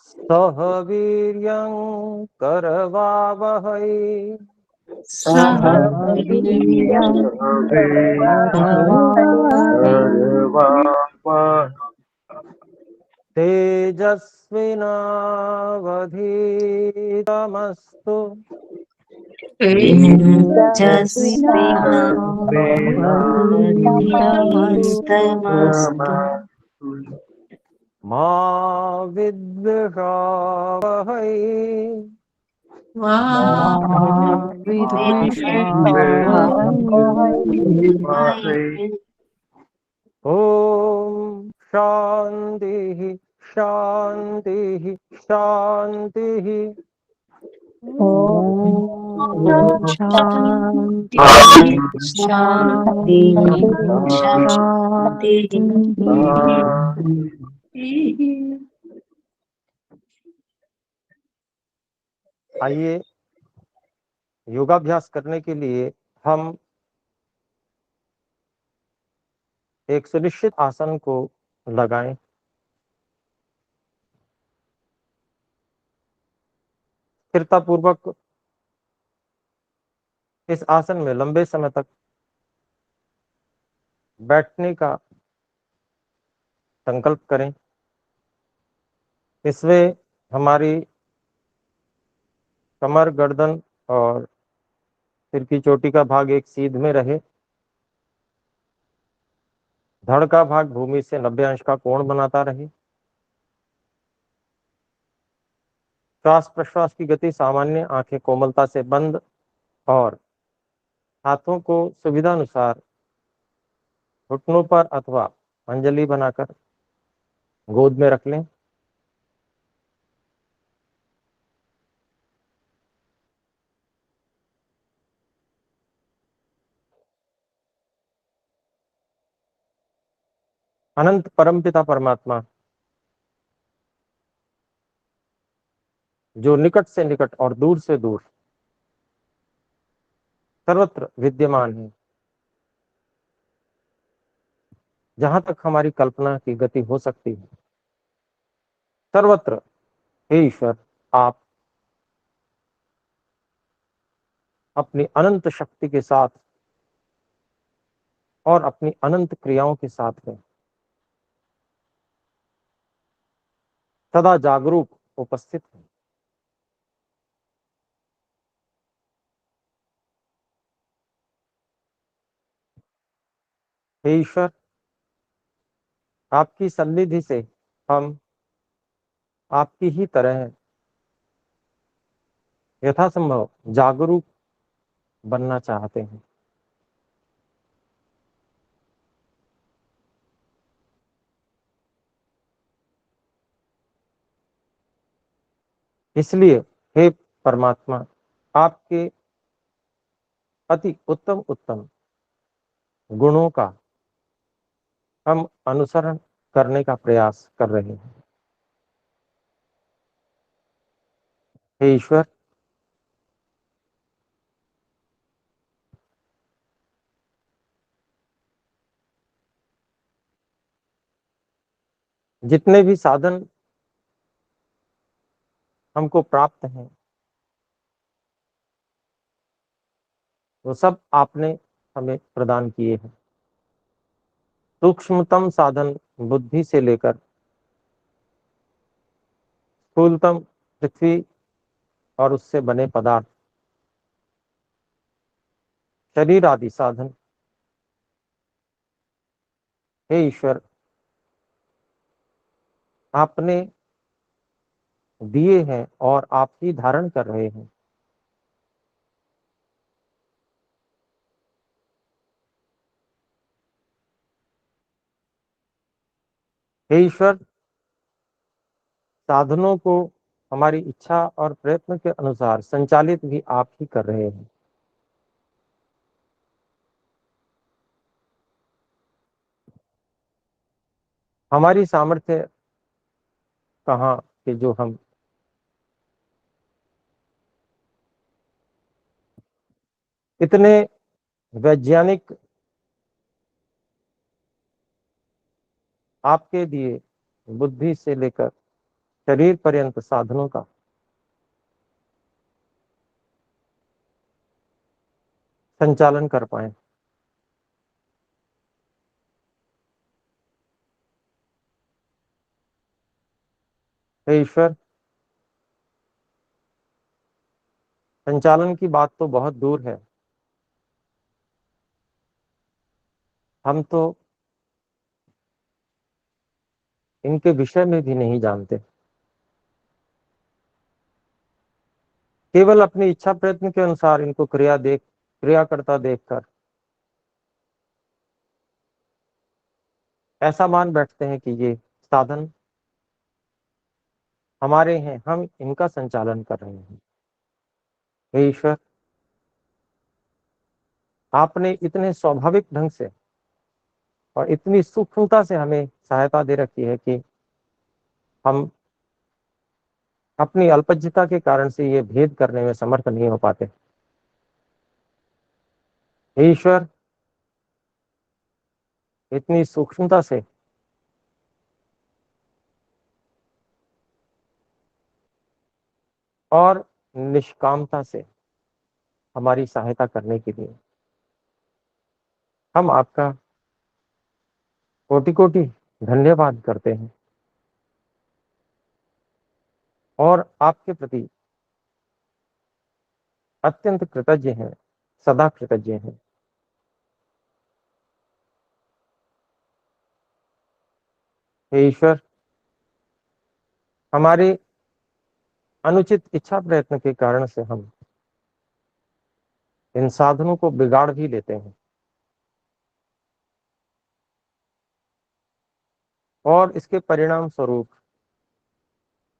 सह वीर्यं करवावहै सह वीर्यं तेजस्विनावधीतमस्तु तेजस्विनावधीतमस्तु मा विद्विषावहै मा विद्विषावहै। ॐ शान्तिः शान्तिः शान्तिः। ॐ शान्ति शान्ति शान्तिः। आइए योगाभ्यास करने के लिए हम एक सुनिश्चित आसन को लगाएं। स्थिरता पूर्वक इस आसन में लंबे समय तक बैठने का संकल्प करें। इसमें हमारी कमर, गर्दन और सिर की चोटी का भाग एक सीध में रहे। धड़ का भाग भूमि से 90 अंश का कोण बनाता रहे। श्वास प्रश्वास की गति सामान्य, आंखें कोमलता से बंद और हाथों को सुविधा अनुसार घुटनों पर अथवा अंजलि बनाकर गोद में रख लें। अनंत परमपिता परमात्मा जो निकट से निकट और दूर से दूर सर्वत्र विद्यमान है, जहां तक हमारी कल्पना की गति हो सकती है, सर्वत्र हे ईश्वर आप अपनी अनंत शक्ति के साथ और अपनी अनंत क्रियाओं के साथ में सदा जागरूक उपस्थित है। हे ईश्वर आपकी सन्निधि से हम आपकी ही तरह यथासंभव जागरूक बनना चाहते हैं। इसलिए हे परमात्मा आपके अति उत्तम उत्तम गुणों का हम अनुसरण करने का प्रयास कर रहे हैं। हे ईश्वर जितने भी साधन हमको प्राप्त हैं वो सब आपने हमें प्रदान किए हैं। सूक्ष्मतम साधन बुद्धि से लेकर स्थूलतम पृथ्वी और उससे बने पदार्थ, शरीर आदि साधन हे ईश्वर आपने दिए हैं और आप ही धारण कर रहे हैं। हे ईश्वर साधनों को हमारी इच्छा और प्रयत्न के अनुसार संचालित भी आप ही कर रहे हैं। हमारी सामर्थ्य कहाँ कि जो हम इतने वैज्ञानिक आपके दिए बुद्धि से लेकर शरीर पर्यंत साधनों का संचालन कर पाए। हे ईश्वर, संचालन की बात तो बहुत दूर है, हम तो इनके विषय में भी नहीं जानते। केवल अपनी इच्छा प्रयत्न के अनुसार इनको क्रिया करता देखकर ऐसा मान बैठते हैं कि ये साधन हमारे हैं, हम इनका संचालन कर रहे हैं। हे ईश्वर, आपने इतने स्वाभाविक ढंग से और इतनी सूक्ष्मता से हमें सहायता दे रखी है कि हम अपनी अल्पज्यता के कारण से ये भेद करने में समर्थ नहीं हो पाते। हे ईश्वर, इतनी सूक्ष्मता से और निष्कामता से हमारी सहायता करने के लिए हम आपका कोटि कोटि धन्यवाद करते हैं और आपके प्रति अत्यंत कृतज्ञ हैं, सदा कृतज्ञ हैं। हे ईश्वर, हमारे अनुचित इच्छा प्रयत्न के कारण से हम इन साधनों को बिगाड़ भी लेते हैं और इसके परिणाम स्वरूप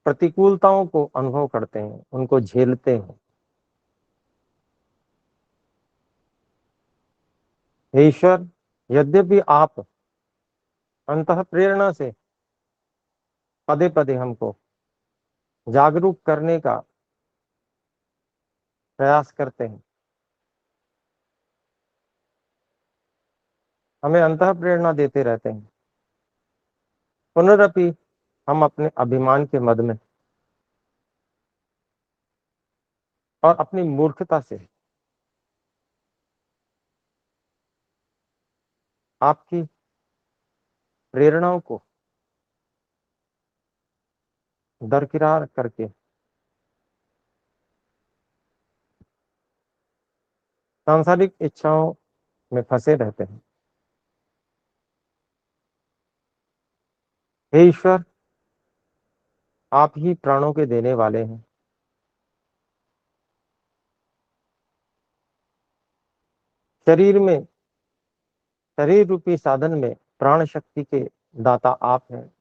प्रतिकूलताओं को अनुभव करते हैं, उनको झेलते हैं। हे ईश्वर, यद्यपि आप अंतः प्रेरणा से पदे पदे हमको जागरूक करने का प्रयास करते हैं, हमें अंतः प्रेरणा देते रहते हैं, पुनरपि हम अपने अभिमान के मद में और अपनी मूर्खता से आपकी प्रेरणाओं को दरकिरार करके सांसारिक इच्छाओं में फंसे रहते हैं। हे ईश्वर, आप ही प्राणों के देने वाले हैं। शरीर में, शरीर रूपी साधन में प्राण शक्ति के दाता आप हैं।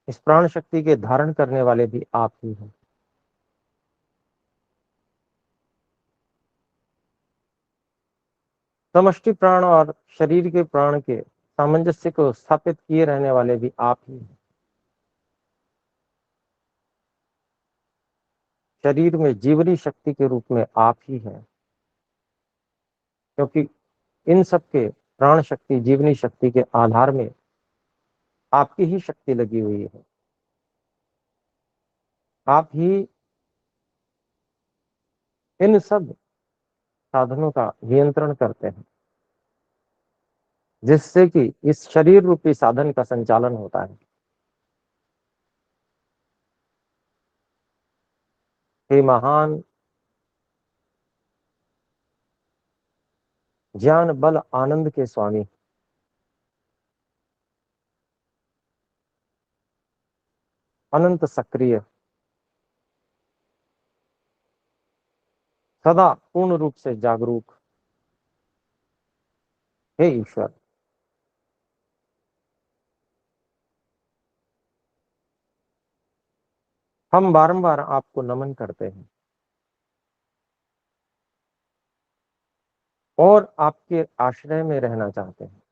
इस प्राण शक्ति के धारण करने वाले भी आप ही हैं। समष्टि प्राण और शरीर के प्राण के सामंजस्य को स्थापित किए रहने वाले भी आप ही हैं। शरीर में जीवनी शक्ति के रूप में आप ही हैं, क्योंकि इन सब के प्राण शक्ति, जीवनी शक्ति के आधार में आपकी ही शक्ति लगी हुई है। आप ही इन सब साधनों का नियंत्रण करते हैं, जिससे कि इस शरीर रूपी साधन का संचालन होता है। हे महान ज्ञान बल आनंद के स्वामी, अनंत सक्रिय, सदा पूर्ण रूप से जागरूक हे ईश्वर, हम बारंबार आपको नमन करते हैं और आपके आश्रय में रहना चाहते हैं,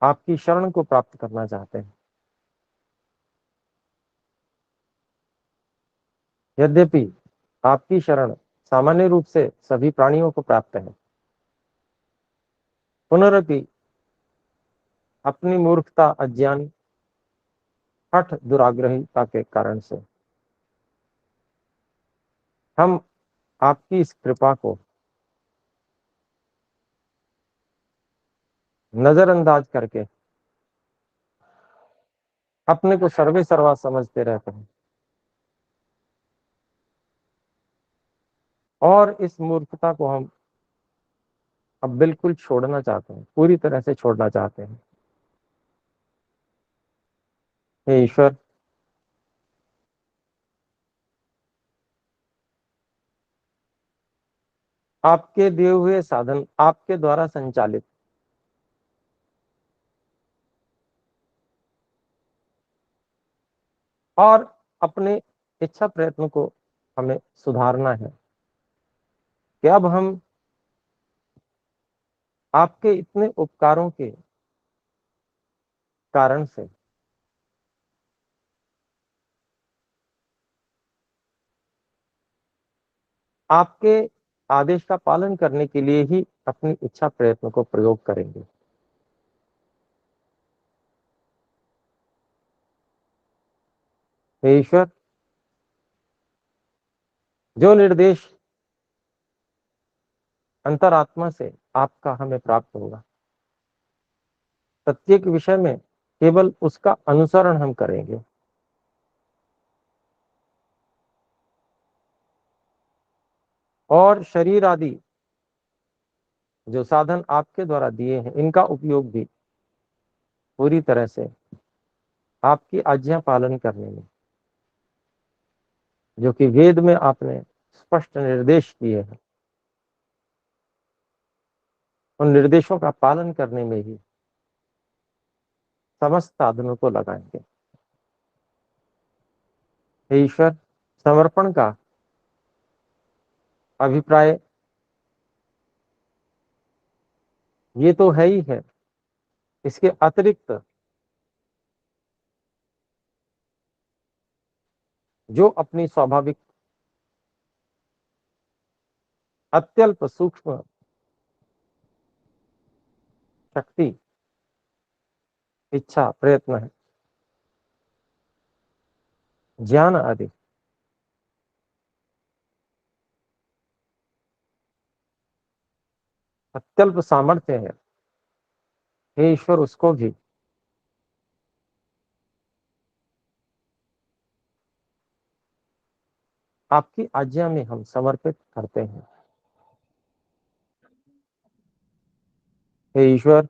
आपकी शरण को प्राप्त करना चाहते हैं। यद्यपि आपकी शरण सामान्य रूप से सभी प्राणियों को प्राप्त है, पुनरपि अपनी मूर्खता, अज्ञान हठ दुराग्रहिता के कारण से हम आपकी इस कृपा को नजरअंदाज करके अपने को सर्वे सर्वा समझते रहते हैं और इस मूर्खता को हम अब बिल्कुल छोड़ना चाहते हैं, पूरी तरह से छोड़ना चाहते हैं। हे ईश्वर, आपके दिए हुए साधन आपके द्वारा संचालित और अपने इच्छा प्रयत्न को हमें सुधारना है कि अब हम आपके इतने उपकारों के कारण से आपके आदेश का पालन करने के लिए ही अपनी इच्छा प्रयत्न को प्रयोग करेंगे। हे ईश्वर, जो निर्देश अंतरात्मा से आपका हमें प्राप्त होगा, प्रत्येक विषय में केवल उसका अनुसरण हम करेंगे। और शरीर आदि जो साधन आपके द्वारा दिए हैं, इनका उपयोग भी पूरी तरह से आपकी आज्ञा पालन करने में, जो कि वेद में आपने स्पष्ट निर्देश दिए हैं, उन निर्देशों का पालन करने में ही समस्त साधनों को लगाएंगे। हे ईश्वर, समर्पण का अभिप्राय ये तो है ही है, इसके अतिरिक्त जो अपनी स्वाभाविक अत्यल्प सूक्ष्म शक्ति, इच्छा प्रयत्न है, ज्ञान आदि अत्यल्प सामर्थ्य है, हे ईश्वर, उसको भी आपकी आज्ञा में हम समर्पित करते हैं। हे ईश्वर,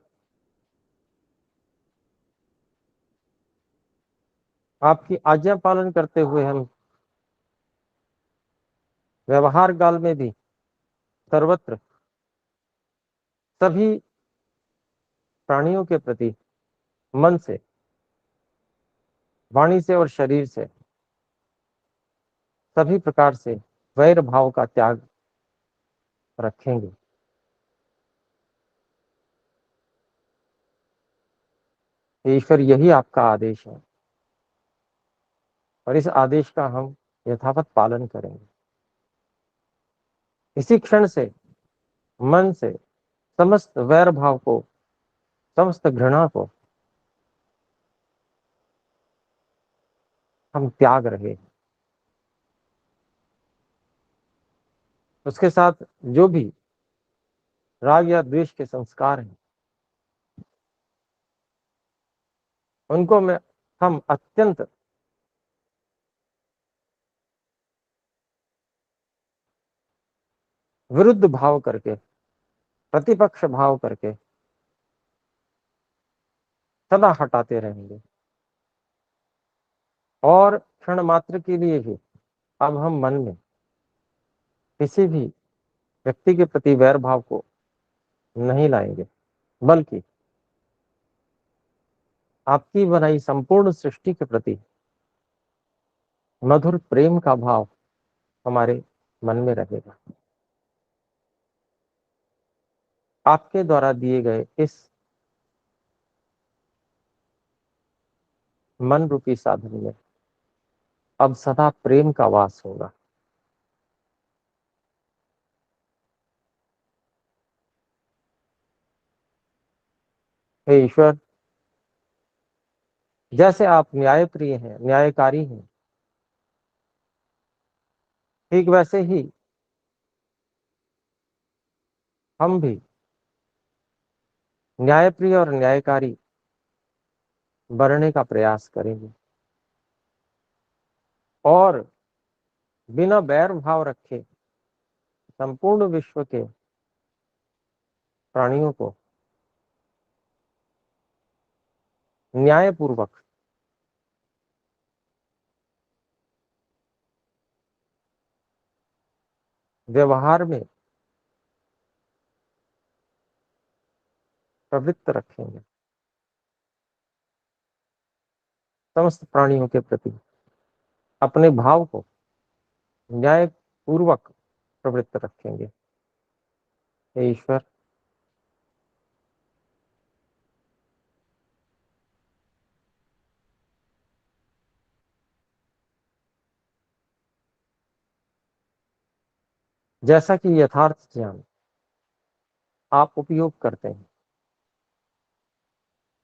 आपकी आज्ञा पालन करते हुए हम व्यवहार काल में भी सर्वत्र सभी प्राणियों के प्रति मन से, वाणी से और शरीर से सभी प्रकार से वैर भाव का त्याग रखेंगे। ईश्वर, यही आपका आदेश है और इस आदेश का हम यथावत पालन करेंगे। इसी क्षण से मन से समस्त वैर भाव को, समस्त घृणा को हम त्याग रहे हैं। उसके साथ जो भी राग या द्वेष के संस्कार हैं, उनको में हम अत्यंत विरुद्ध भाव करके, प्रतिपक्ष भाव करके सदा हटाते रहेंगे और क्षण मात्र के लिए ही अब हम मन में किसी भी व्यक्ति के प्रति वैर भाव को नहीं लाएंगे, बल्कि आपकी बनाई संपूर्ण सृष्टि के प्रति मधुर प्रेम का भाव हमारे मन में रहेगा। आपके द्वारा दिए गए इस मन रूपी साधन में अब सदा प्रेम का वास होगा। हे ईश्वर, जैसे आप न्यायप्रिय हैं, न्यायकारी हैं, ठीक वैसे ही हम भी न्यायप्रिय और न्यायकारी बनने का प्रयास करेंगे और बिना बैर भाव रखे संपूर्ण विश्व के प्राणियों को न्यायपूर्वक व्यवहार में प्रवृत्त रखेंगे। समस्त प्राणियों के प्रति अपने भाव को न्यायपूर्वक प्रवृत्त रखेंगे। हे ईश्वर, जैसा कि यथार्थ ज्ञान आप उपयोग करते हैं,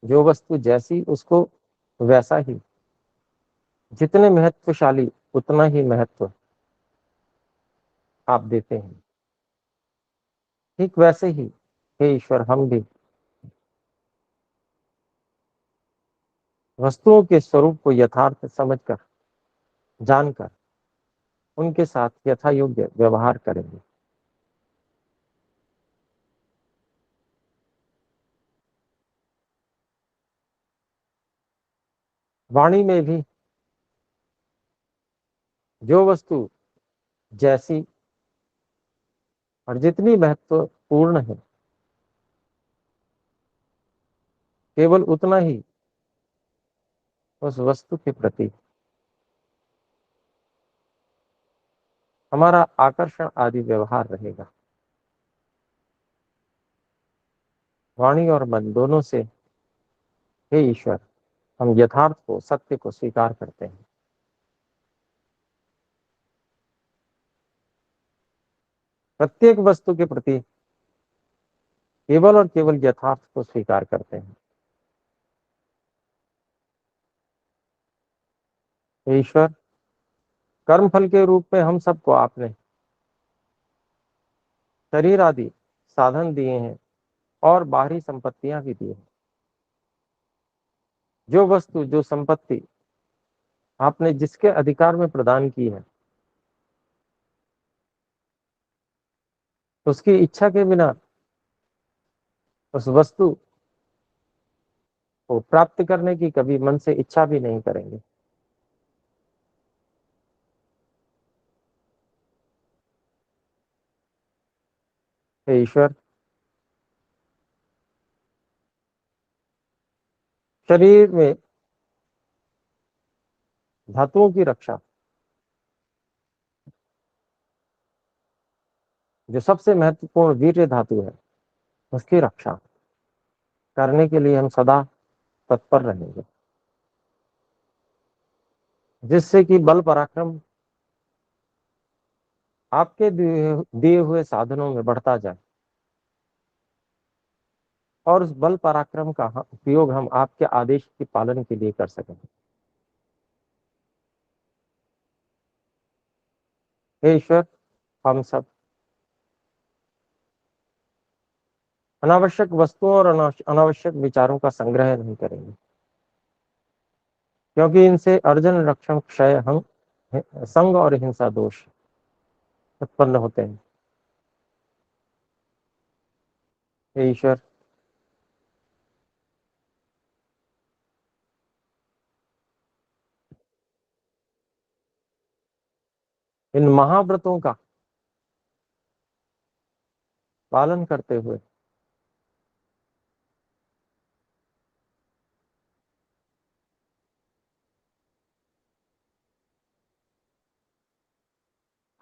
जो वस्तु जैसी उसको वैसा ही, जितने महत्वशाली उतना ही महत्व आप देते हैं, ठीक वैसे ही हे ईश्वर हम भी वस्तुओं के स्वरूप को यथार्थ समझकर, जानकर उनके साथ यथा योग्य व्यवहार करेंगे। वाणी में भी जो वस्तु जैसी और जितनी महत्वपूर्ण है, केवल उतना ही उस वस्तु के प्रति हमारा आकर्षण आदि व्यवहार रहेगा। वाणी और मन दोनों से हे ईश्वर हम यथार्थ को, सत्य को स्वीकार करते हैं। प्रत्येक वस्तु के प्रति केवल और केवल यथार्थ को स्वीकार करते हैं। हे ईश्वर, कर्म फल के रूप में हम सबको आपने शरीर आदि साधन दिए हैं और बाहरी संपत्तियां भी दी हैं। जो वस्तु, जो संपत्ति आपने जिसके अधिकार में प्रदान की है, उसकी इच्छा के बिना उस वस्तु को प्राप्त करने की कभी मन से इच्छा भी नहीं करेंगे। हे ईश्वर, शरीर में धातुओं की रक्षा, जो सबसे महत्वपूर्ण वीर्य धातु है, उसकी रक्षा करने के लिए हम सदा तत्पर रहेंगे, जिससे कि बल पराक्रम आपके दिए हुए साधनों में बढ़ता जाए और उस बल पराक्रम का उपयोग हम आपके आदेश के पालन के लिए कर सकें। हे ईश्वर, हम सब अनावश्यक वस्तुओं और अनावश्यक विचारों का संग्रह नहीं करेंगे, क्योंकि इनसे अर्जन, रक्षण, क्षय, हम संग और हिंसा दोष उत्पन्न होते हैं। हे ईश्वर, इन महाव्रतों का पालन करते हुए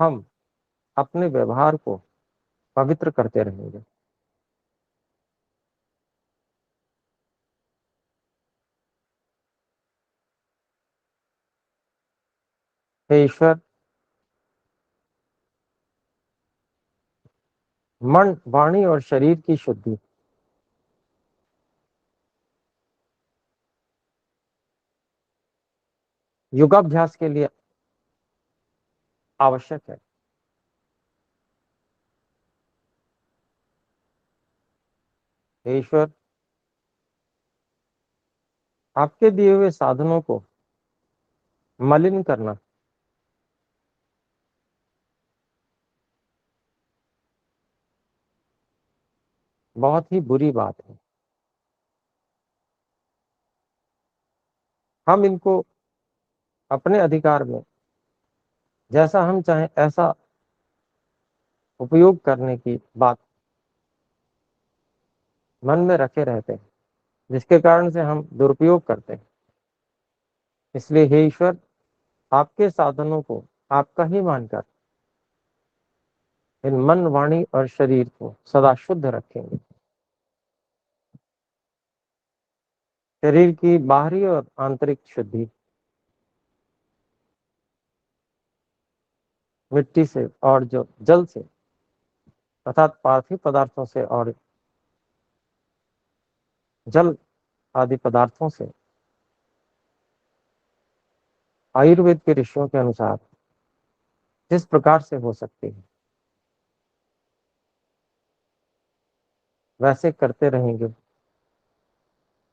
हम अपने व्यवहार को पवित्र करते रहेंगे। हे ईश्वर, मन, वाणी और शरीर की शुद्धि योगाभ्यास के लिए आवश्यक है। हे ईश्वर, आपके दिए हुए साधनों को मलिन करना बहुत ही बुरी बात है। हम इनको अपने अधिकार में जैसा हम चाहें ऐसा उपयोग करने की बात मन में रखे रहते हैं, जिसके कारण से हम दुरुपयोग करते हैं। इसलिए हे ईश्वर, आपके साधनों को आपका ही मानकर इन मन, वाणी और शरीर को सदा शुद्ध रखेंगे। शरीर की बाहरी और आंतरिक शुद्धि मिट्टी से और जो जल से अर्थात पार्थिव पदार्थों से और जल आदि पदार्थों से आयुर्वेद के ऋषियों के अनुसार जिस प्रकार से हो सकती है वैसे करते रहेंगे,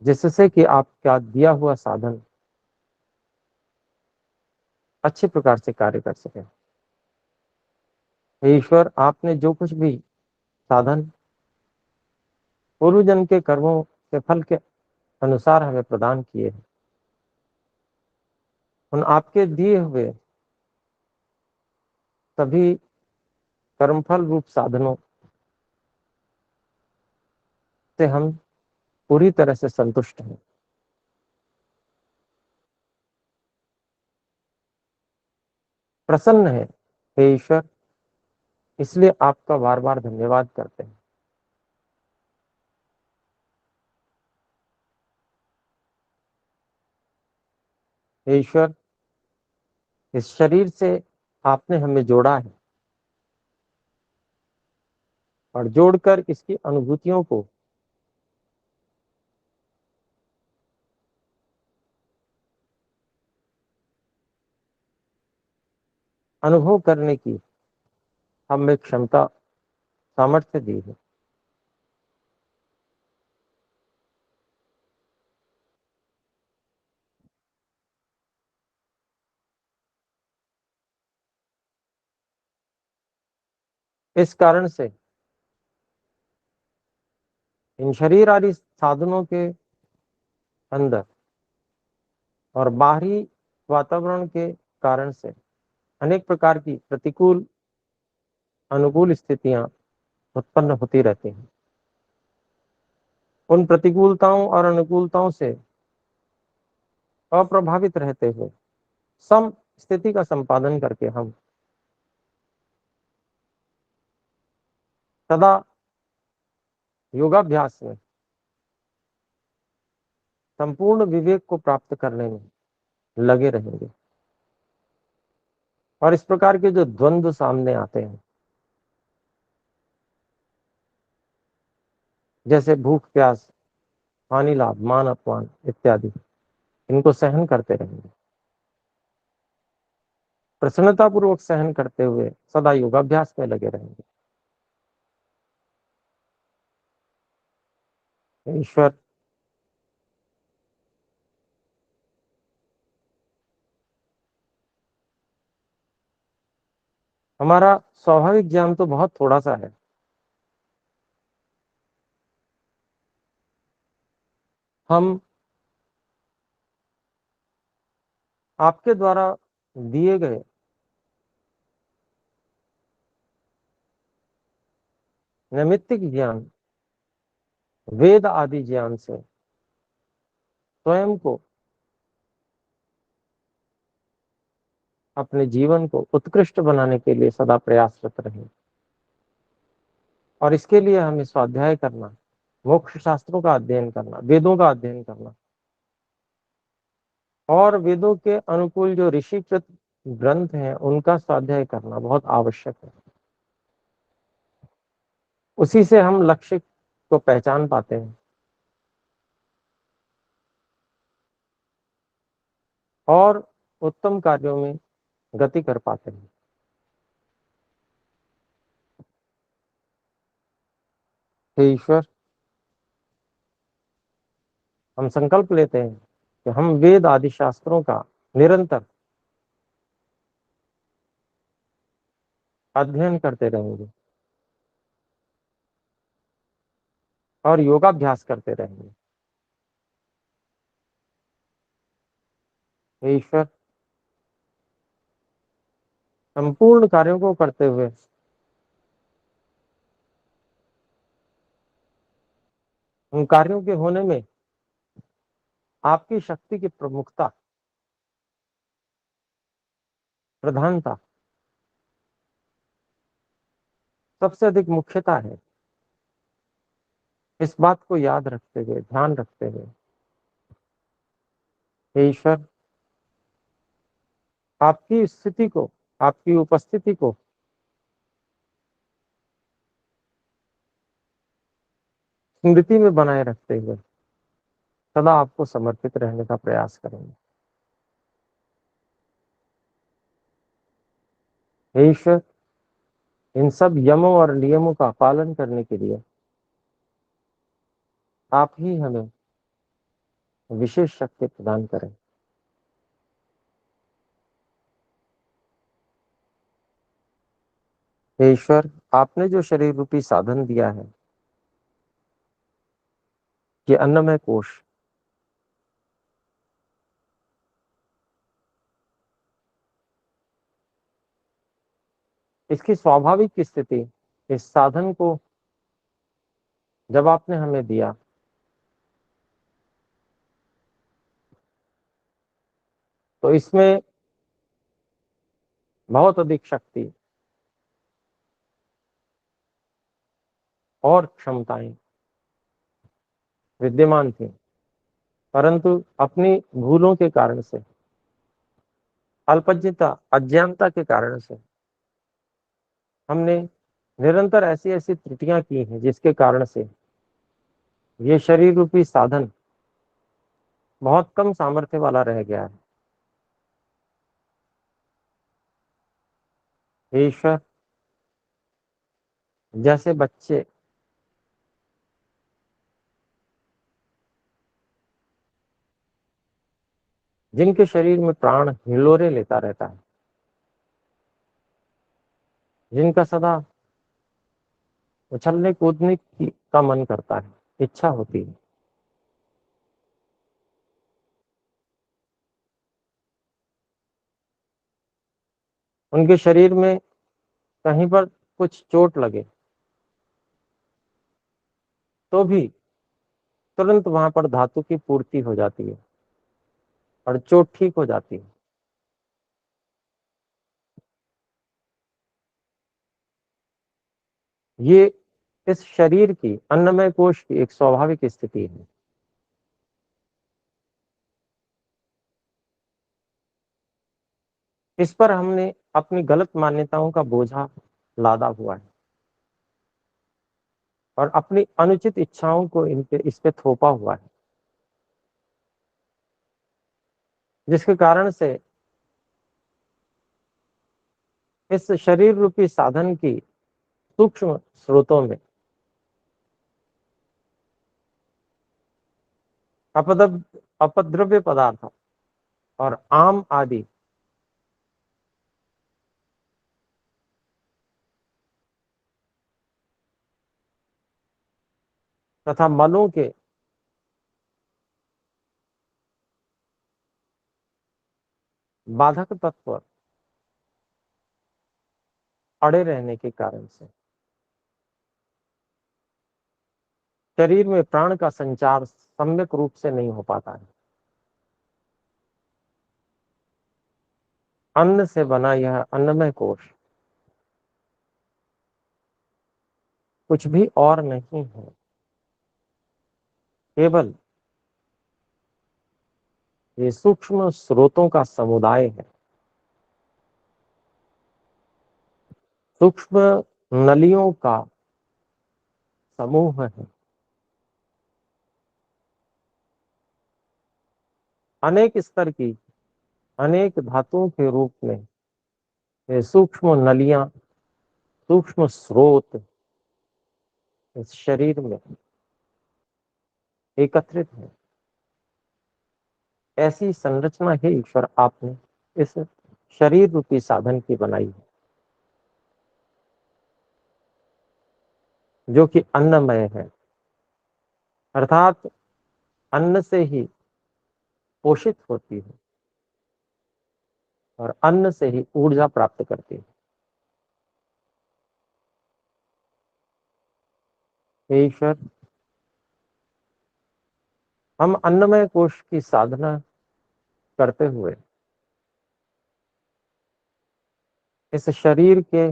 जिससे कि आपका दिया हुआ साधन अच्छे प्रकार से कार्य कर सके। हे ईश्वर, आपने जो कुछ भी साधन पूर्व जन्म के कर्मों के फल के अनुसार हमें प्रदान किए हैं, उन आपके दिए हुए सभी कर्मफल रूप साधनों से हम पूरी तरह से संतुष्ट हैं। प्रसन्न है हे ईश्वर, इसलिए आपका बार बार धन्यवाद करते हैं। हे ईश्वर, इस शरीर से आपने हमें जोड़ा है और जोड़कर इसकी अनुभूतियों को अनुभव करने की हमें क्षमता, सामर्थ्य दी है। इस कारण से इन शरीर आदि साधनों के अंदर और बाहरी वातावरण के कारण से अनेक प्रकार की प्रतिकूल अनुकूल स्थितियां उत्पन्न होती रहती हैं। उन प्रतिकूलताओं और अनुकूलताओं से अप्रभावित रहते हुए सम स्थिति का संपादन करके हम सदा योगाभ्यास में संपूर्ण विवेक को प्राप्त करने में लगे रहेंगे। और इस प्रकार के जो द्वंद्व सामने आते हैं, जैसे भूख प्यास, हानि लाभ, मान अपमान इत्यादि, इनको सहन करते रहेंगे, प्रसन्नता पूर्वक सहन करते हुए सदा योगाभ्यास में लगे रहेंगे। ईश्वर, हमारा स्वाभाविक ज्ञान तो बहुत थोड़ा सा है। हम आपके द्वारा दिए गए नैमित्तिक ज्ञान, वेद आदि ज्ञान से स्वयं को, अपने जीवन को उत्कृष्ट बनाने के लिए सदा प्रयासरत रहें। और इसके लिए हमें स्वाध्याय करना, मोक्ष शास्त्रों का अध्ययन करना, वेदों का अध्ययन करना और वेदों के अनुकूल जो ऋषिकृत ग्रंथ हैं उनका स्वाध्याय करना बहुत आवश्यक है। उसी से हम लक्ष्य को पहचान पाते हैं और उत्तम कार्यों में गति कर पाते हैं। हे ईश्वर, हम संकल्प लेते हैं कि हम वेद आदि शास्त्रों का निरंतर अध्ययन करते रहेंगे और योगाभ्यास करते रहेंगे। हे ईश्वर, संपूर्ण कार्यों को करते हुए उन कार्यों के होने में आपकी शक्ति की प्रमुखता, प्रधानता, सबसे अधिक मुख्यता है। इस बात को याद रखते हुए, ध्यान रखते हुए, हे ईश्वर, आपकी स्थिति को, आपकी उपस्थिति को स्मृति में बनाए रखते हुए सदा आपको समर्पित रहने का प्रयास करेंगे। हे ईश्वर, इन सब यमों और नियमों का पालन करने के लिए आप ही हमें विशेष शक्ति प्रदान करें। हे ईश्वर, आपने जो शरीर रूपी साधन दिया है, ये अन्नमय कोश, इसकी स्वाभाविक स्थिति, इस साधन को जब आपने हमें दिया तो इसमें बहुत अधिक शक्ति और क्षमताएं विद्यमान थी, परंतु अपनी भूलों के कारण से, अल्पज्ञता, अज्ञानता के कारण से हमने निरंतर ऐसी ऐसी त्रुटियां की हैं, जिसके कारण से ये शरीर रूपी साधन बहुत कम सामर्थ्य वाला रह गया है। हे ईश्वर, जैसे बच्चे जिनके शरीर में प्राण हिलोरे लेता रहता है, जिनका सदा उछलने कूदने का मन करता है, इच्छा होती है, उनके शरीर में कहीं पर कुछ चोट लगे तो भी तुरंत वहां पर धातु की पूर्ति हो जाती है और चोट ठीक हो जाती है। ये इस शरीर की, अन्नमय कोश की एक स्वाभाविक स्थिति है। इस पर हमने अपनी गलत मान्यताओं का बोझा लादा हुआ है और अपनी अनुचित इच्छाओं को इस पे थोपा हुआ है, जिसके कारण से इस शरीर रूपी साधन की सूक्ष्म स्रोतों में अपद्रव्य पदार्थ और आम आदि तथा मलों के बाधक तत्व अड़े रहने के कारण से शरीर में प्राण का संचार सम्यक रूप से नहीं हो पाता है। अन्न से बना यह अन्नमय कोश कुछ भी और नहीं है, केवल ये सूक्ष्म स्रोतों का समुदाय है, सूक्ष्म नलियों का समूह है। अनेक स्तर की, अनेक धातुओं के रूप में ये सूक्ष्म नलियां, सूक्ष्म स्रोत इस शरीर में एकत्रित है। ऐसी संरचना ही ईश्वर आपने इस शरीर रूपी साधन की बनाई है, जो कि अन्नमय है, अर्थात अन्न से ही पोषित होती है और अन्न से ही ऊर्जा प्राप्त करती है। हे ईश्वर, हम अन्नमय कोश की साधना करते हुए इस शरीर के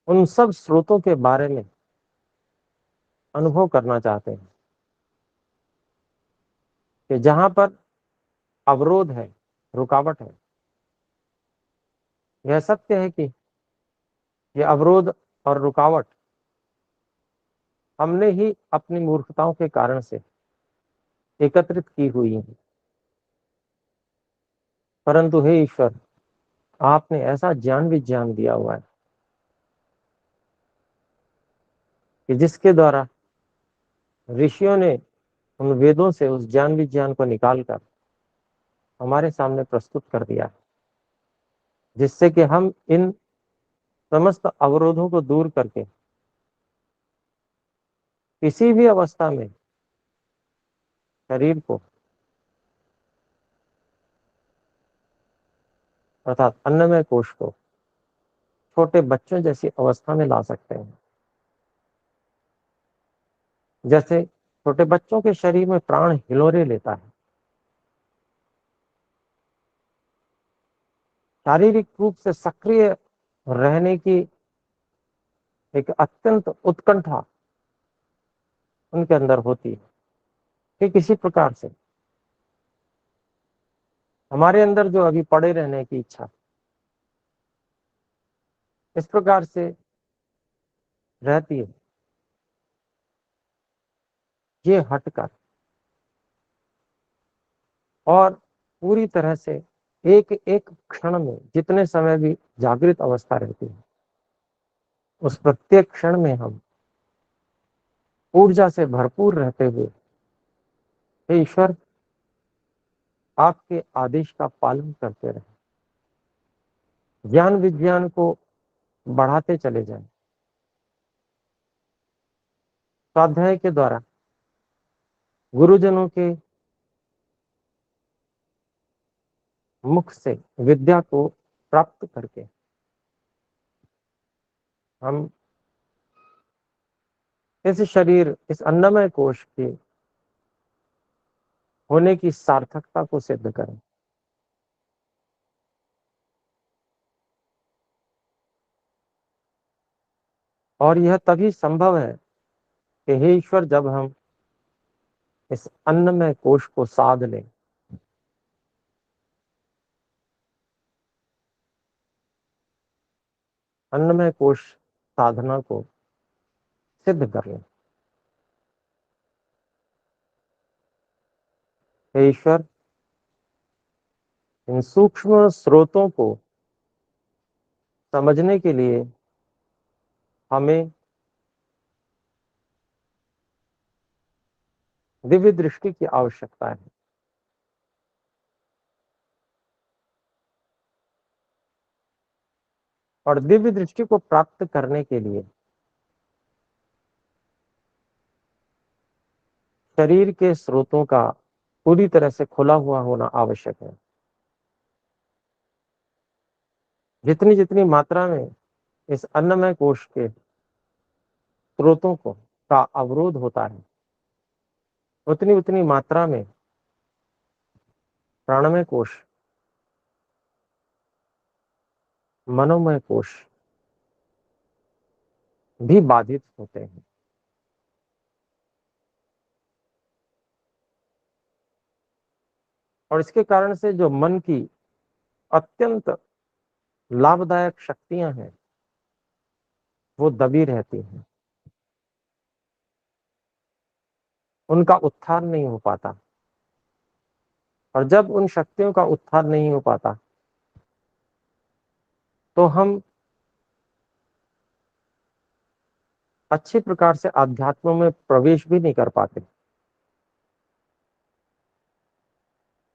उन सब स्रोतों के बारे में अनुभव करना चाहते हैं कि जहां पर अवरोध है, रुकावट है। यह सत्य है कि ये अवरोध और रुकावट हमने ही अपनी मूर्खताओं के कारण से एकत्रित की हुई है। परंतु हे ईश्वर, आपने ऐसा ज्ञान विज्ञान दिया हुआ है कि जिसके द्वारा ऋषियों ने उन वेदों से उस ज्ञान विज्ञान को निकालकर हमारे सामने प्रस्तुत कर दिया है, जिससे कि हम इन समस्त अवरोधों को दूर करके किसी भी अवस्था में शरीर को, अर्थात अन्नमय कोश को, छोटे बच्चों जैसी अवस्था में ला सकते हैं। जैसे छोटे बच्चों के शरीर में प्राण हिलोरे लेता है, शारीरिक रूप से सक्रिय रहने की एक अत्यंत उत्कंठा उनके अंदर होती है। ठीक इसी प्रकार से हमारे अंदर जो अभी पड़े रहने की इच्छा इस प्रकार से रहती है, ये हटकर और पूरी तरह से एक एक क्षण में जितने समय भी जागृत अवस्था रहती है, उस प्रत्येक क्षण में हम ऊर्जा से भरपूर रहते हुए हे ईश्वर, आपके आदेश का पालन करते रहे, ज्ञान विज्ञान को बढ़ाते चले जाएं। स्वाध्याय के द्वारा गुरुजनों के मुख से विद्या को प्राप्त करके हम इस शरीर, इस अन्नमय कोश के होने की सार्थकता को सिद्ध करें। और यह तभी संभव है कि हे ईश्वर, जब हम इस अन्नमय कोश को साध लें, अन्नमय कोश साधना को सिद्ध कर लें। हे ईश्वर, इन सूक्ष्म स्रोतों को समझने के लिए हमें दिव्य दृष्टि की आवश्यकता है। और दिव्य दृष्टि को प्राप्त करने के लिए शरीर के स्रोतों का पूरी तरह से खुला हुआ होना आवश्यक है। जितनी जितनी मात्रा में इस अन्नमय कोश के स्रोतों को का अवरोध होता है, उतनी उतनी मात्रा में प्राणमय कोश, मनोमय कोश भी बाधित होते हैं। और इसके कारण से जो मन की अत्यंत लाभदायक शक्तियां हैं, वो दबी रहती हैं, उनका उत्थान नहीं हो पाता। और जब उन शक्तियों का उत्थान नहीं हो पाता तो हम अच्छी प्रकार से आध्यात्म में प्रवेश भी नहीं कर पाते।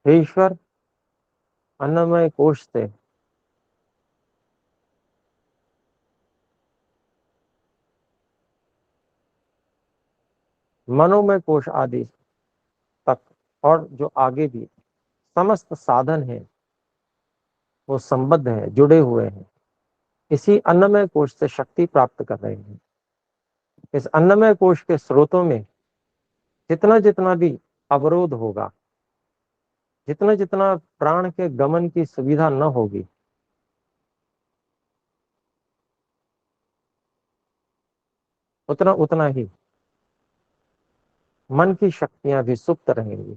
हे ईश्वर, अन्नमय कोश से मनोमय कोश आदि तक और जो आगे भी समस्त साधन हैं वो संबद्ध हैं, जुड़े हुए हैं, इसी अन्नमय कोश से शक्ति प्राप्त कर रहे हैं। इस अन्नमय कोश के स्रोतों में जितना जितना भी अवरोध होगा, जितना जितना प्राण के गमन की सुविधा न होगी, उतना उतना ही मन की शक्तियां भी सुप्त रहेंगी,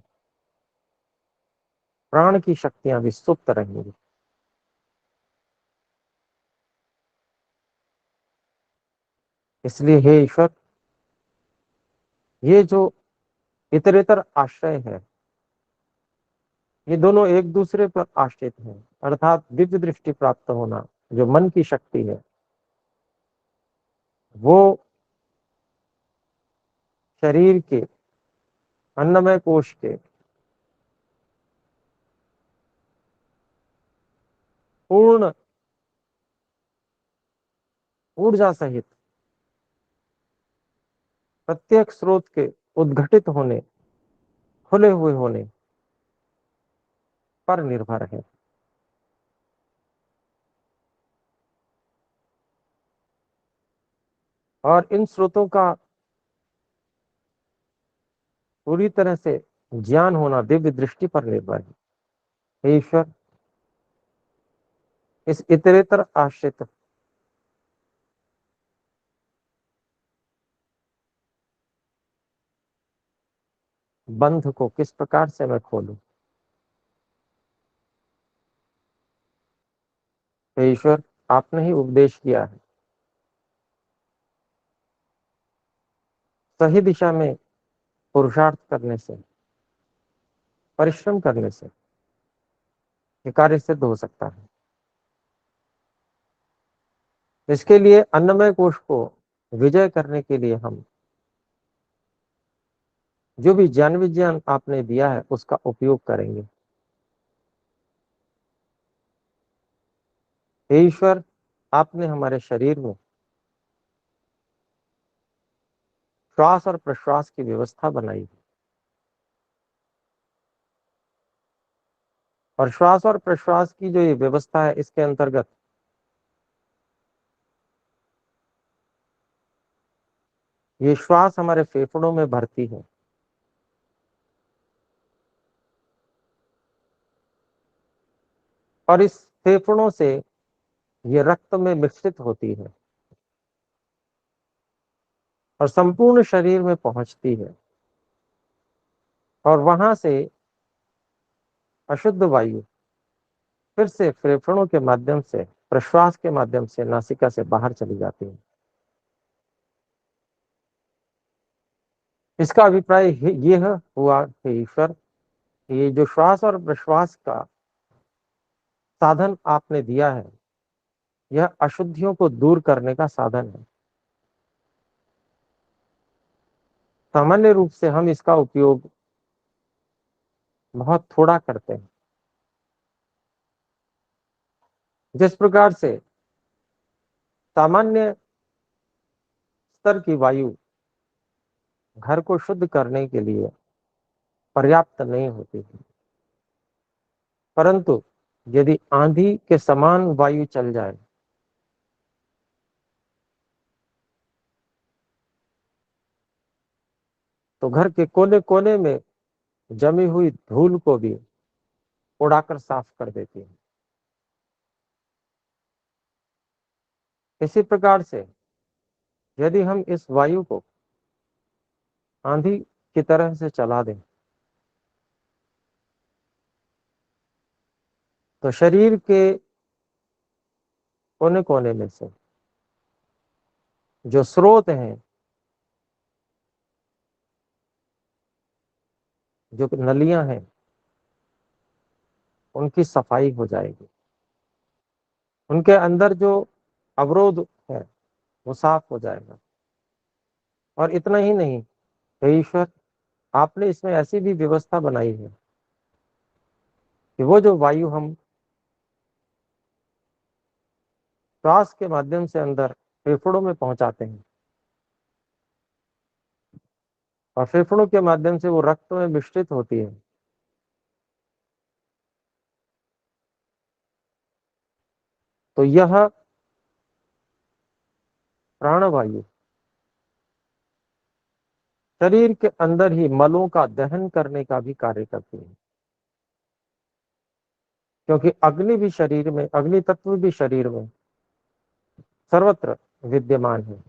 प्राण की शक्तियां भी सुप्त रहेंगी। इसलिए हे ईश्वर, ये जो इतरेतर आश्रय है, ये दोनों एक दूसरे पर आश्रित हैं, अर्थात दिव्य दृष्टि प्राप्त होना जो मन की शक्ति है वो शरीर के अन्नमय कोश के पूर्ण ऊर्जा सहित प्रत्येक स्रोत के उद्घटित होने, खुले हुए होने पर निर्भर है। और इन स्रोतों का पूरी तरह से ज्ञान होना दिव्य दृष्टि पर निर्भर है। हे ईश्वर, इस इतरेतर आश्रित बंध को किस प्रकार से मैं खोलूं? हे ईश्वर, आपने ही उपदेश किया है, सही दिशा में पुरुषार्थ करने से, परिश्रम करने से ये कार्य सिद्ध हो सकता है। इसके लिए अन्नमय कोश को विजय करने के लिए हम जो भी ज्ञान विज्ञान आपने दिया है उसका उपयोग करेंगे। हे ईश्वर, आपने हमारे शरीर में श्वास और प्रश्वास की व्यवस्था बनाई है, और श्वास और प्रश्वास की जो ये व्यवस्था है इसके अंतर्गत ये श्वास हमारे फेफड़ों में भरती है और इस फेफड़ों से ये रक्त में मिश्रित होती है और संपूर्ण शरीर में पहुंचती है, और वहां से अशुद्ध वायु फिर से फेफड़ों के माध्यम से, प्रश्वास के माध्यम से नासिका से बाहर चली जाती है। इसका अभिप्राय यह हुआ कि ईश्वर, ये जो श्वास और प्रश्वास का साधन आपने दिया है यह अशुद्धियों को दूर करने का साधन है। सामान्य रूप से हम इसका उपयोग बहुत थोड़ा करते हैं। जिस प्रकार से सामान्य स्तर की वायु घर को शुद्ध करने के लिए पर्याप्त नहीं होती है, परंतु यदि आंधी के समान वायु चल जाए तो घर के कोने कोने में जमी हुई धूल को भी उड़ाकर साफ कर देती है। इसी प्रकार से यदि हम इस वायु को आंधी की तरह से चला दें तो शरीर के कोने कोने में से जो स्रोत हैं, जो नलियां हैं, उनकी सफाई हो जाएगी, उनके अंदर जो अवरोध है वो साफ हो जाएगा। और इतना ही नहीं, हे ईश्वर, आपने इसमें ऐसी भी व्यवस्था बनाई है कि वो जो वायु हम श्वास के माध्यम से अंदर फेफड़ों में पहुंचाते हैं और फेफड़ों के माध्यम से वो रक्त में मिश्रित होती है, तो यह प्राणवायु शरीर के अंदर ही मलों का दहन करने का भी कार्य करती है। क्योंकि अग्नि भी शरीर में, अग्नि तत्व भी शरीर में सर्वत्र विद्यमान है,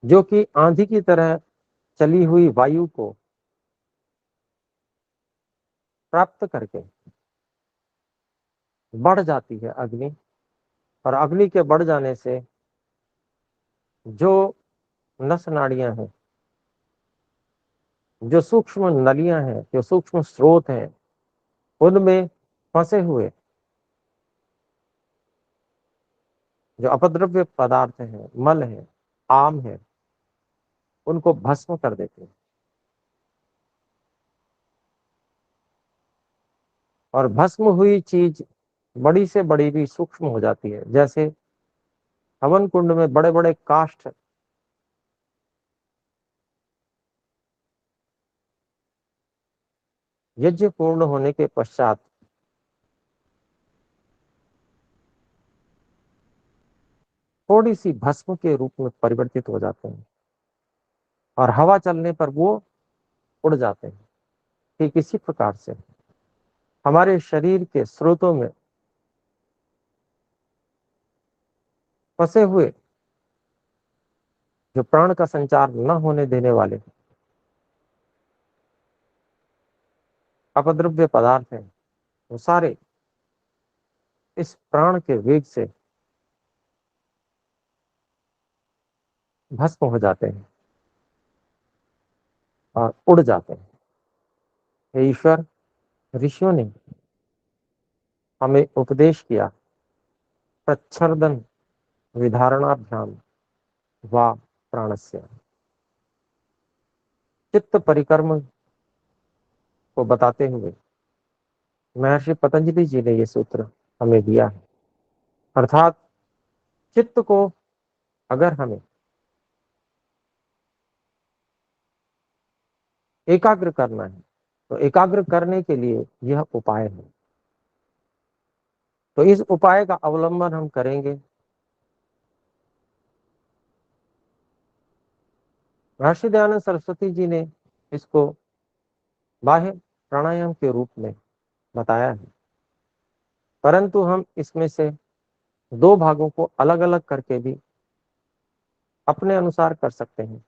जो कि आंधी की तरह चली हुई वायु को प्राप्त करके बढ़ जाती है अग्नि। और अग्नि के बढ़ जाने से जो नस नाड़ियां हैं, जो सूक्ष्म नलियां हैं, जो सूक्ष्म स्रोत हैं, उनमें फंसे हुए जो अपद्रव्य पदार्थ हैं, मल है, आम है, उनको भस्म कर देते हैं। और भस्म हुई चीज बड़ी से बड़ी भी सूक्ष्म हो जाती है। जैसे हवन कुंड में बड़े बड़े काष्ठ यज्ञ पूर्ण होने के पश्चात थोड़ी सी भस्म के रूप में परिवर्तित हो जाते हैं और हवा चलने पर वो उड़ जाते हैं। ठीक इसी प्रकार से हमारे शरीर के स्रोतों में फंसे हुए जो प्राण का संचार न होने देने वाले अपद्रव्य पदार्थ हैं, वो सारे इस प्राण के वेग से भस्म हो जाते हैं और उड़ जाते हैं। हे ईश्वर, ऋषियों ने हमें उपदेश किया, प्रच्छर्दन विधारणाभ्याम वा प्राणस्य। चित्त परिक्रम को बताते हुए महर्षि पतंजलि जी ने ये सूत्र हमें दिया है। अर्थात चित्त को अगर हमें एकाग्र करना है तो एकाग्र करने के लिए यह उपाय है। तो इस उपाय का अवलंबन हम करेंगे। महर्षि दयानंद सरस्वती जी ने इसको बाह्य प्राणायाम के रूप में बताया है, परंतु हम इसमें से दो भागों को अलग अलग करके भी अपने अनुसार कर सकते हैं।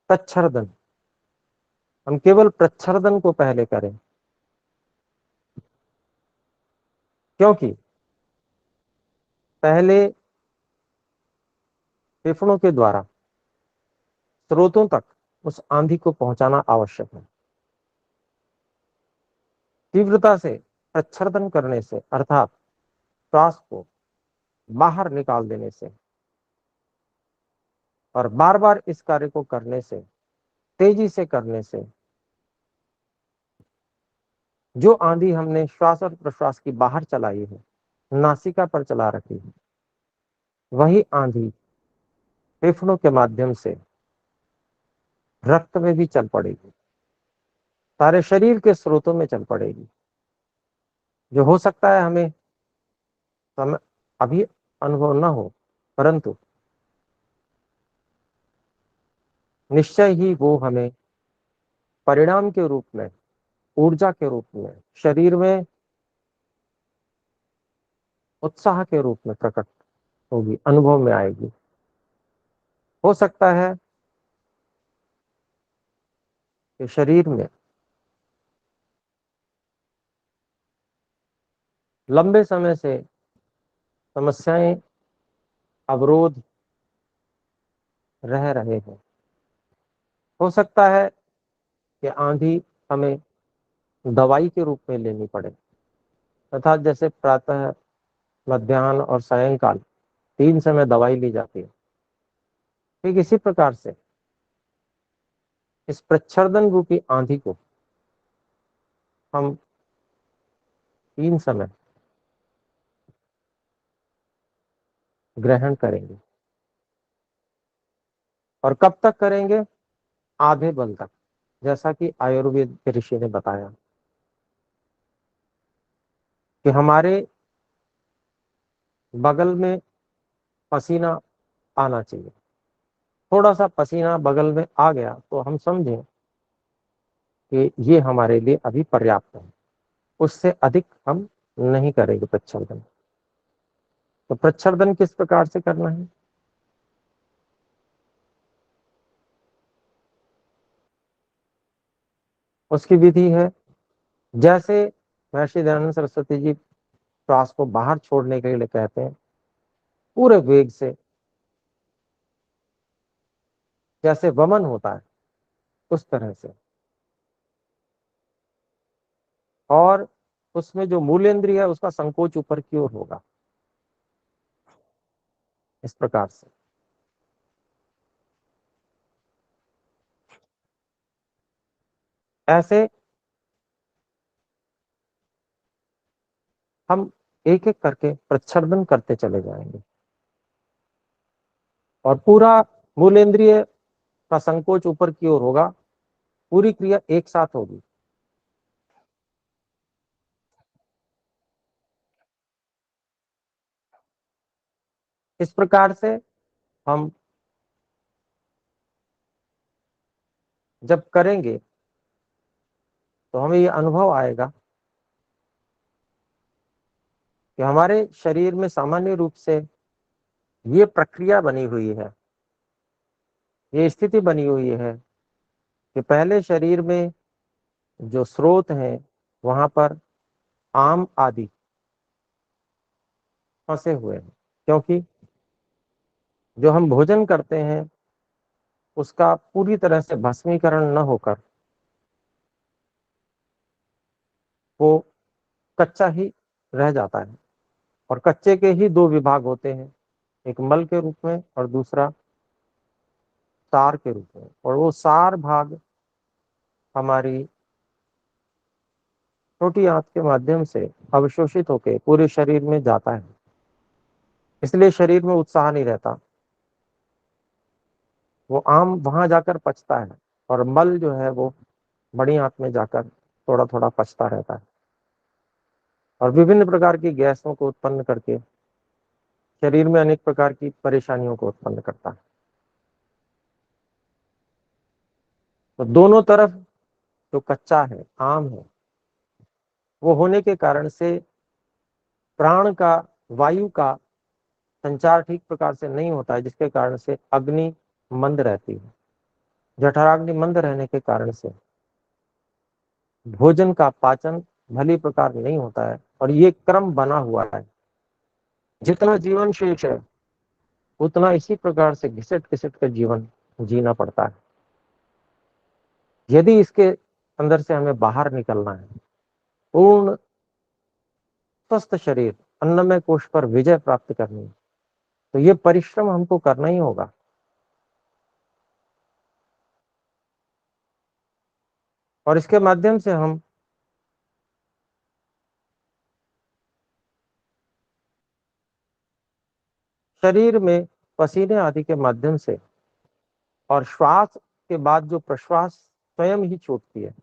प्रच्छर्दन, हम केवल प्रच्छर्दन को पहले करें, क्योंकि पहले फेफड़ों के द्वारा स्रोतों तक उस आंधी को पहुंचाना आवश्यक है। तीव्रता से प्रच्छर्दन करने से, अर्थात श्वास को बाहर निकाल देने से और बार बार इस कार्य को करने से, तेजी से करने से, जो आंधी हमने श्वास और प्रश्वास की बाहर चलाई है, नासिका पर चला रखी है, वही आंधी फेफड़ों के माध्यम से रक्त में भी चल पड़ेगी, सारे शरीर के स्रोतों में चल पड़ेगी। जो हो सकता है हमें समय अभी अनुभव न हो, परंतु निश्चय ही वो हमें परिणाम के रूप में, ऊर्जा के रूप में, शरीर में उत्साह के रूप में प्रकट होगी, अनुभव में आएगी। हो सकता है कि शरीर में लंबे समय से समस्याएं, अवरोध रह रहे हैं, हो सकता है कि आंधी हमें दवाई के रूप में लेनी पड़े, अर्थात जैसे प्रातः, मध्याह्न और सायंकाल 3 समय दवाई ली जाती है, ठीक इसी प्रकार से इस प्रच्छर्दन रूपी आंधी को हम 3 समय ग्रहण करेंगे। और कब तक करेंगे? आधे बल तक, जैसा कि आयुर्वेद के ऋषि ने बताया कि हमारे बगल में पसीना आना चाहिए। थोड़ा सा पसीना बगल में आ गया तो हम समझें कि ये हमारे लिए अभी पर्याप्त है, उससे अधिक हम नहीं करेंगे प्रच्छर्दन। तो प्रच्छर्दन किस प्रकार से करना है? उसकी विधि है, जैसे महर्षि दयानंद सरस्वती जी श्वास को बाहर छोड़ने के लिए कहते हैं, पूरे वेग से, जैसे वमन होता है उस तरह से। और उसमें जो मूलेंद्रिय है उसका संकोच ऊपर की ओर होगा, इस प्रकार से। ऐसे हम एक एक करके प्रच्छर्दन करते चले जाएंगे और पूरा मूलेंद्रिय का संकोच ऊपर की ओर होगा, पूरी क्रिया एक साथ होगी। इस प्रकार से हम जब करेंगे तो हमें ये अनुभव आएगा कि हमारे शरीर में सामान्य रूप से ये प्रक्रिया बनी हुई है, ये स्थिति बनी हुई है कि पहले शरीर में जो स्रोत हैं वहां पर आम आदि फंसे हुए हैं, क्योंकि जो हम भोजन करते हैं उसका पूरी तरह से भस्मीकरण न होकर वो कच्चा ही रह जाता है। और कच्चे के ही दो विभाग होते हैं, एक मल के रूप में और दूसरा सार के रूप में। और वो सार भाग हमारी छोटी आंत के माध्यम से अवशोषित होकर पूरे शरीर में जाता है, इसलिए शरीर में उत्साह नहीं रहता। वो आम वहां जाकर पचता है और मल जो है वो बड़ी आंत में जाकर थोड़ा थोड़ा पचता रहता है और विभिन्न प्रकार की गैसों को उत्पन्न करके शरीर में अनेक प्रकार की परेशानियों को उत्पन्न करता है। तो दोनों तरफ जो कच्चा है, आम है, वो होने के कारण से प्राण का, वायु का संचार ठीक प्रकार से नहीं होता है, जिसके कारण से अग्नि मंद रहती है। जठराग्नि मंद रहने के कारण से भोजन का पाचन भली प्रकार नहीं होता है। और ये क्रम बना हुआ है, जितना जीवन शेष है उतना इसी प्रकार से घिसट घिसट कर जीवन जीना पड़ता है। यदि इसके अंदर से हमें बाहर निकलना है, पूर्ण स्वस्थ शरीर, अन्नमय कोश पर विजय प्राप्त करनी है, तो ये परिश्रम हमको करना ही होगा। और इसके माध्यम से हम शरीर में पसीने आदि के माध्यम से और श्वास के बाद जो प्रश्वास स्वयं ही छूटती है,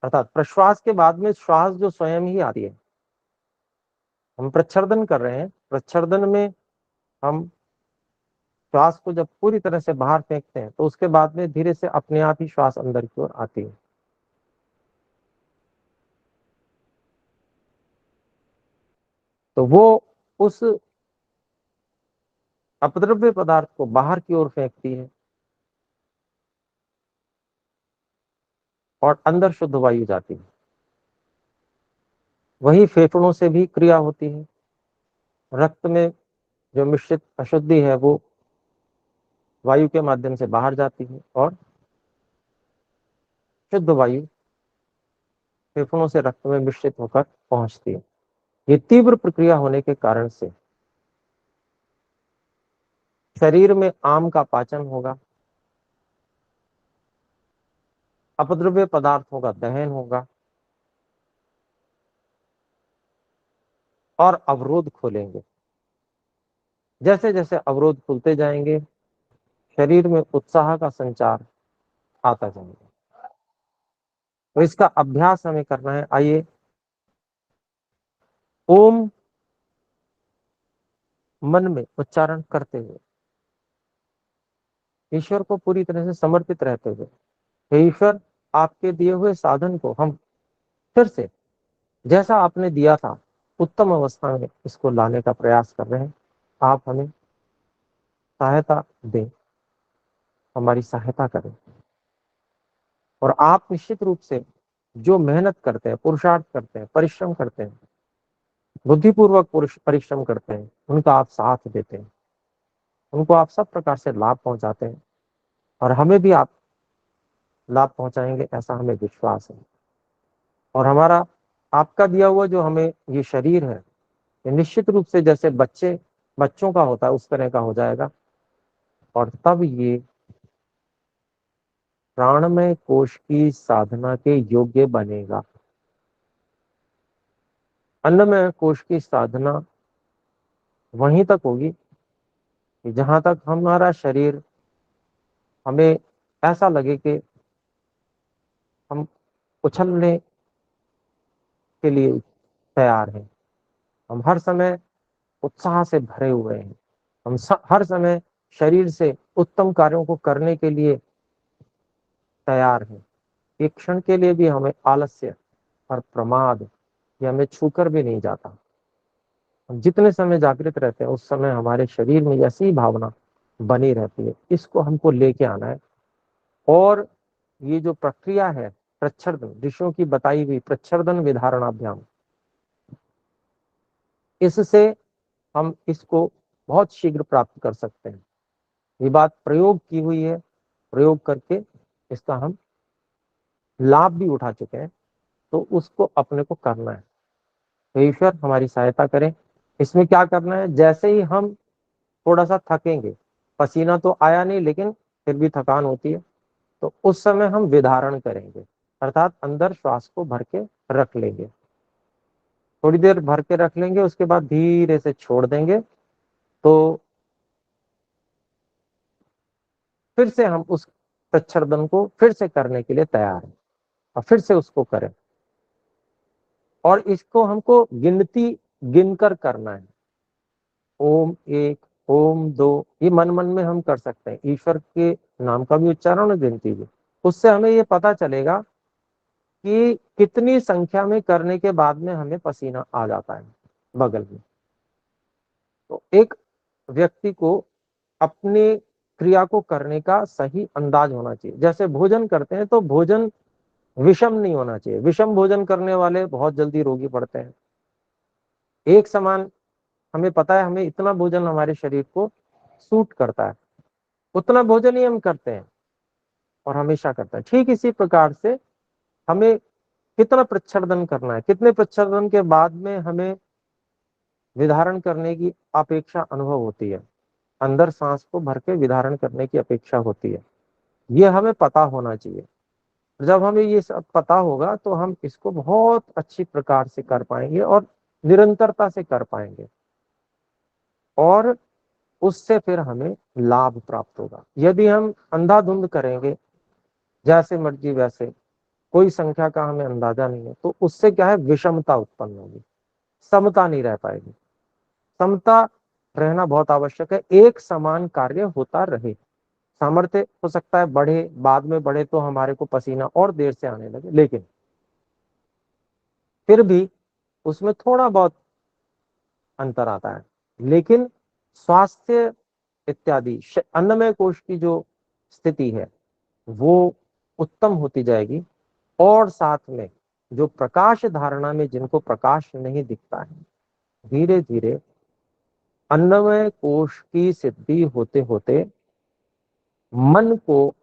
अर्थात प्रश्वास के बाद में श्वास जो स्वयं ही आती है। हम प्रच्छर्दन कर रहे हैं, प्रच्छर्दन में हम श्वास को जब पूरी तरह से बाहर फेंकते हैं तो उसके बाद में धीरे से अपने आप ही श्वास अंदर की ओर आती है। तो वो उस अपद्रव्य पदार्थ को बाहर की ओर फेंकती है और अंदर शुद्ध वायु जाती है। वही फेफड़ों से भी क्रिया होती है। रक्त में जो मिश्रित अशुद्धि है वो वायु के माध्यम से बाहर जाती है और शुद्ध वायु फेफड़ों से रक्त में मिश्रित होकर पहुंचती है। ये तीव्र प्रक्रिया होने के कारण से शरीर में आम का पाचन होगा, अपद्रव्य पदार्थों का दहन होगा और अवरोध खोलेंगे। जैसे जैसे अवरोध खुलते जाएंगे, शरीर में उत्साह का संचार आता जाएगा। तो इसका अभ्यास हमें करना है। आइए ओम मन में उच्चारण करते हुए, ईश्वर को पूरी तरह से समर्पित रहते हुए, हे ईश्वर, आपके दिए हुए साधन को हम फिर से जैसा आपने दिया था उत्तम अवस्था में इसको लाने का प्रयास कर रहे हैं। आप हमें सहायता दें, हमारी सहायता करें। और आप निश्चित रूप से जो मेहनत करते हैं, पुरुषार्थ करते हैं, परिश्रम करते हैं, बुद्धिपूर्वक परिश्रम करते हैं, उनका आप साथ देते हैं, उनको आप सब प्रकार से लाभ पहुंचाते हैं और हमें भी आप लाभ पहुंचाएंगे, ऐसा हमें विश्वास है। और हमारा आपका दिया हुआ जो हमें ये शरीर है, ये निश्चित रूप से जैसे बच्चों का होता है उस तरह का हो जाएगा और तब ये प्राणमय कोश की साधना के योग्य बनेगा। अन्नमय कोश की साधना वहीं तक होगी कि जहां तक हमारा शरीर हमें ऐसा लगे कि हम उछलने के लिए तैयार हैं, हम हर समय उत्साह से भरे हुए हैं, हम हर समय शरीर से उत्तम कार्यों को करने के लिए तैयार हैं। एक क्षण के लिए भी हमें आलस्य और प्रमाद ये हमें छूकर भी नहीं जाता। हम जितने समय जागृत रहते हैं उस समय हमारे शरीर में ऐसी ही भावना बनी रहती है। इसको हमको लेके आना है। और ये जो प्रक्रिया है प्रच्छर्दन, ऋषियों की बताई हुई प्रच्छर्दन विधारणाभ्याम, इससे हम इसको बहुत शीघ्र प्राप्त कर सकते हैं। ये बात प्रयोग की हुई है, प्रयोग करके इसका हम लाभ भी उठा चुके हैं, तो उसको अपने को करना है। तो ईश्वर हमारी सहायता करें। इसमें क्या करना है, जैसे ही हम थोड़ा सा थकेंगे, पसीना तो आया नहीं लेकिन फिर भी थकान होती है, तो उस समय हम विधारण करेंगे, अर्थात अंदर श्वास को भर के रख लेंगे। थोड़ी देर भर के रख लेंगे, उसके बाद धीरे से छोड़ देंगे। तो फिर से हम उस प्रच्छर्दन को फिर से करने के लिए तैयार हैं और फिर से उसको करें। और इसको हमको गिनती गिनकर करना है। ओम एक, ओम दो, ये मन मन में हम कर सकते हैं। ईश्वर के नाम का भी उच्चारण और गिनती भी। उससे हमें ये पता चलेगा कि कितनी संख्या में करने के बाद में हमें पसीना आ जाता है बगल में। तो एक व्यक्ति को अपने क्रिया को करने का सही अंदाज होना चाहिए। जैसे भोजन करते हैं तो भोजन विषम नहीं होना चाहिए। विषम भोजन करने वाले बहुत जल्दी रोगी पड़ते हैं। एक समान हमें पता है हमें इतना भोजन हमारे शरीर को सूट करता है, उतना भोजन ही हम करते हैं और हमेशा करते हैं। ठीक इसी प्रकार से हमें कितना प्रच्छर्दन करना है, कितने प्रच्छर्दन के बाद में हमें विधारण करने की अपेक्षा अनुभव होती है, अंदर सांस को भर के विधारण करने की अपेक्षा होती है, ये हमें पता होना चाहिए। जब हमें ये सब पता होगा तो हम इसको बहुत अच्छी प्रकार से कर पाएंगे और निरंतरता से कर पाएंगे और उससे फिर हमें लाभ प्राप्त होगा। यदि हम अंधाधुंध करेंगे, जैसे मर्जी वैसे, कोई संख्या का हमें अंदाजा नहीं है, तो उससे क्या है, विषमता उत्पन्न होगी, समता नहीं रह पाएगी। समता रहना बहुत आवश्यक है। एक समान कार्य होता रहे, सामर्थ्य हो सकता है बढ़े, बाद में बढ़े तो हमारे को पसीना और देर से आने लगे, लेकिन फिर भी उसमें थोड़ा बहुत अंतर आता है। लेकिन स्वास्थ्य इत्यादि अन्नमय कोश की जो स्थिति है वो उत्तम होती जाएगी। और साथ में जो प्रकाश धारणा में जिनको प्रकाश नहीं दिखता है, धीरे धीरे अन्नमय कोश की सिद्धि होते होते मन को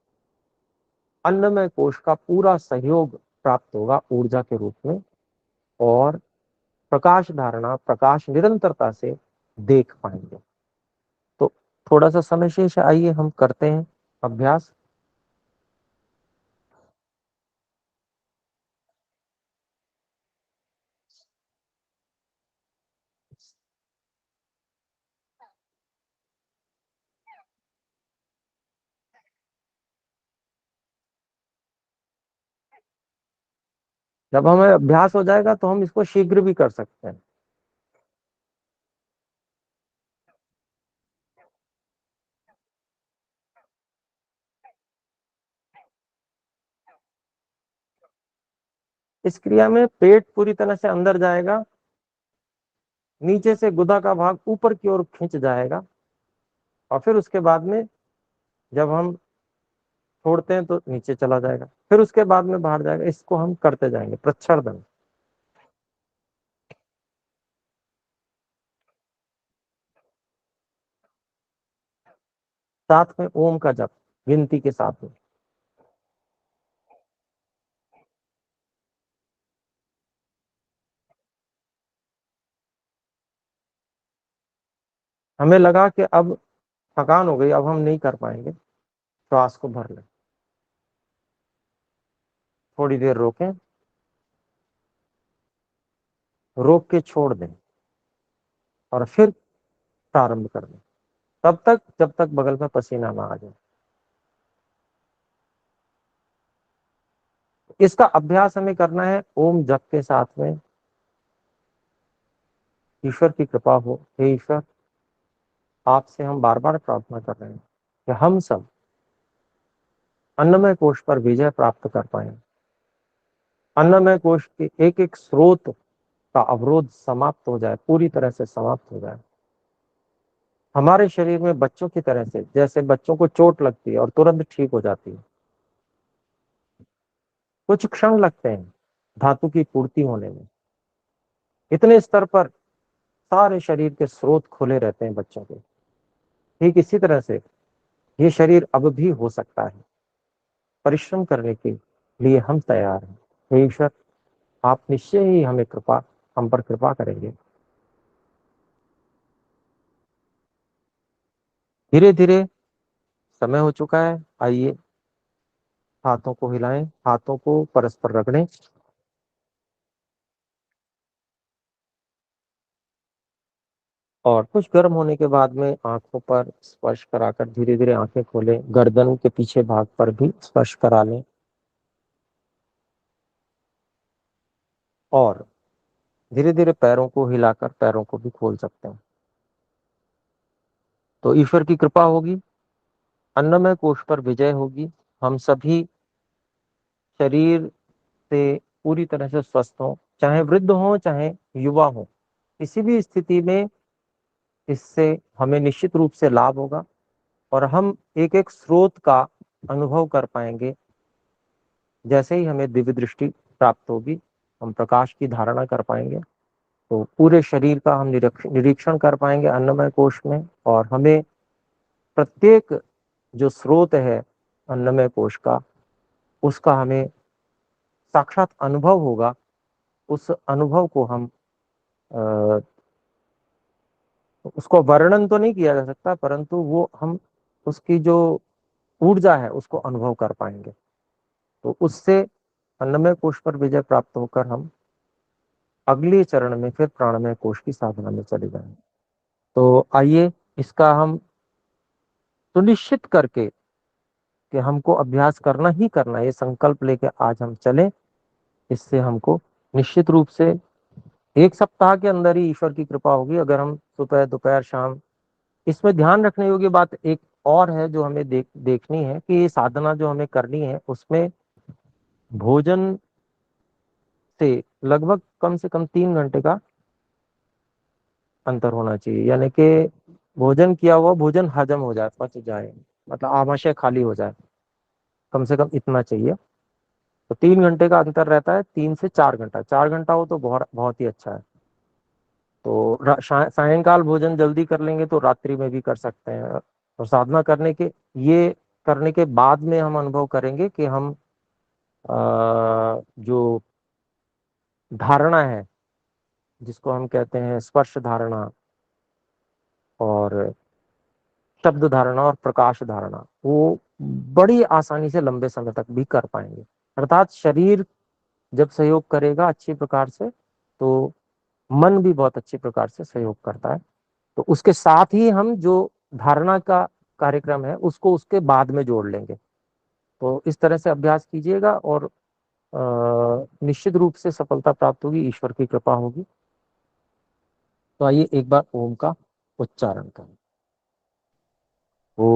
अन्नमय कोश का पूरा सहयोग प्राप्त होगा ऊर्जा के रूप में, और प्रकाश धारणा, प्रकाश निरंतरता से देख पाएंगे। तो थोड़ा सा समय शेष है, आइए हम करते हैं अभ्यास। जब हमें अभ्यास हो जाएगा तो हम इसको शीघ्र भी कर सकते हैं। इस क्रिया में पेट पूरी तरह से अंदर जाएगा, नीचे से गुदा का भाग ऊपर की ओर खिंच जाएगा, और फिर उसके बाद में जब हम छोड़ते हैं तो नीचे चला जाएगा, फिर उसके बाद में बाहर जाएगा। इसको हम करते जाएंगे प्रच्छादन। साथ में ओम का जप गिनती के साथ में। हमें लगा कि अब थकान हो गई, अब हम नहीं कर पाएंगे, श्वास को भर लें, थोड़ी देर रोकें, रोक के छोड़ दें और फिर प्रारंभ कर दें, तब तक जब तक बगल में पसीना ना आ जाए। इसका अभ्यास हमें करना है ओम जप के साथ में। ईश्वर की कृपा हो, हे ईश्वर, आपसे हम बार बार प्रार्थना कर रहे हैं कि हम सब अन्नमय कोश पर विजय प्राप्त कर पाए, अन्नमय कोश के एक एक स्रोत का अवरोध समाप्त हो जाए, पूरी तरह से समाप्त हो जाए। हमारे शरीर में बच्चों की तरह से, जैसे बच्चों को चोट लगती है और तुरंत ठीक हो जाती है, कुछ क्षण लगते हैं धातु की पूर्ति होने में, इतने स्तर पर सारे शरीर के स्रोत खुले रहते हैं बच्चों के। ठीक इसी तरह से ये शरीर अब भी हो सकता है। परिश्रम करने के लिए हम तैयार हैं। हे ईश्वर, आप निश्चय ही हम पर कृपा करेंगे। धीरे धीरे समय हो चुका है, आइए हाथों को हिलाएं, हाथों को परस्पर रगड़ें, और कुछ गर्म होने के बाद में आंखों पर स्पर्श कराकर धीरे धीरे आंखें खोलें। गर्दन के पीछे भाग पर भी स्पर्श करा लें, और धीरे धीरे पैरों को हिलाकर पैरों को भी खोल सकते हैं। तो ईश्वर की कृपा होगी, अन्नमय कोश पर विजय होगी, हम सभी शरीर से पूरी तरह से स्वस्थ हों, चाहे वृद्ध हों चाहे युवा हों, किसी भी स्थिति में इससे हमें निश्चित रूप से लाभ होगा, और हम एक एक स्रोत का अनुभव कर पाएंगे। जैसे ही हमें दिव्य दृष्टि प्राप्त होगी, हम प्रकाश की धारणा कर पाएंगे, तो पूरे शरीर का हम निरीक्षण कर पाएंगे अन्नमय कोश में, और हमें प्रत्येक जो स्रोत है अन्नमय कोश का, उसका हमें साक्षात अनुभव होगा। उस अनुभव को हम उसको वर्णन तो नहीं किया जा सकता, परंतु वो हम उसकी जो ऊर्जा है उसको अनुभव कर पाएंगे। तो उससे अन्नमय कोश पर विजय प्राप्त होकर हम अगले चरण में फिर प्राणमय कोश की साधना में चले जाएंगे। तो आइए इसका हम सुनिश्चित करके कि हमको अभ्यास करना ही करना है, ये संकल्प लेके आज हम चलें। इससे हमको निश्चित रूप से 1 सप्ताह के अंदर ही ईश्वर की कृपा होगी, अगर हम सुबह दोपहर शाम। इसमें ध्यान रखने योग्य बात एक और है जो हमें देखनी है कि ये साधना जो हमें करनी है उसमें भोजन से लगभग कम से कम 3 घंटे का अंतर होना चाहिए, यानी कि भोजन किया हुआ भोजन हजम हो जाए, पच जाए, मतलब आमाशय खाली हो जाए, कम से कम इतना चाहिए। तो 3 घंटे का अंतर रहता है, 3 से 4 घंटा, 4 घंटा हो तो बहुत बहुत ही अच्छा है। तो सायंकाल भोजन जल्दी कर लेंगे तो रात्रि में भी कर सकते हैं। और साधना करने के ये करने के बाद में हम अनुभव करेंगे कि हम जो धारणा है, जिसको हम कहते हैं स्पर्श धारणा और शब्द धारणा और प्रकाश धारणा, वो बड़ी आसानी से लंबे समय तक भी कर पाएंगे। अर्थात शरीर जब सहयोग करेगा अच्छी प्रकार से, तो मन भी बहुत अच्छी प्रकार से सहयोग करता है। तो उसके साथ ही हम जो धारणा का कार्यक्रम है उसको उसके बाद में जोड़ लेंगे। तो इस तरह से अभ्यास कीजिएगा और निश्चित रूप से सफलता प्राप्त होगी, ईश्वर की कृपा होगी। तो आइए एक बार ओम का उच्चारण करें। ओ